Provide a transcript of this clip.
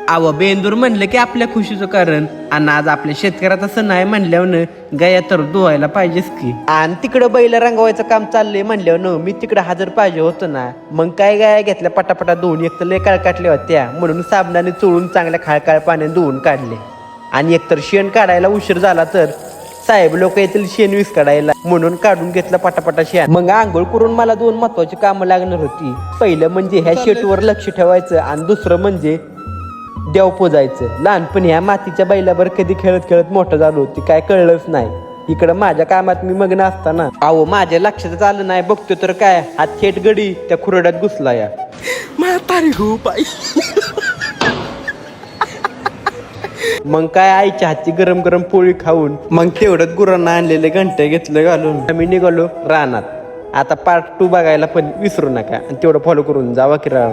आव बेंदूर म्हणलं की आपल्या खुशीचं कारण, आणि आज आपल्या शेतकऱ्यात असं नाही म्हणल्यावर गाया तर धुवायला पाहिजेच की. आणि तिकडं बैल रंगवायचं काम चाललंय म्हणल्यावर मी तिकडे हजर पाहिजे होतो ना. मग काय गाया घेतल्या पटापटा धुवून, एक तर लय काटल्या होत्या म्हणून साबणाने चोळून चांगल्या खाळकाळ पाण्याने धुवून काढले. आणि एकतर शेण काढायला उशीर झाला तर साहेब लोक येतील शेण वीस काढायला, म्हणून काढून घेतलं पटापटा शेण. मग आंघोळ करून मला 2 महत्वाची कामं लागणार होती. पहिलं म्हणजे ह्या शेटवर लक्ष ठेवायचं, आणि दुसरं म्हणजे देव पोजायचं. लहानपणी ह्या मातीच्या बैलावर कधी खेळत खेळत मोठं झालो होती, काय कळलंच नाही. इकडं माझ्या कामात मी मग्न असताना अहो माझ्या लक्षात आलं नाही, बघतो तर काय हा थेट गडी त्या खुरड्यात घुसला या. मग काय आईच्या हातची गरम गरम पोळी खाऊन मग तेवढंच गुरांना आणलेले घंटे घेतलं घालून आम्ही निघालो रानात. आता पार्ट 2 बघायला पण विसरू नका, आणि तेवढं फॉलो करून जावा की राव.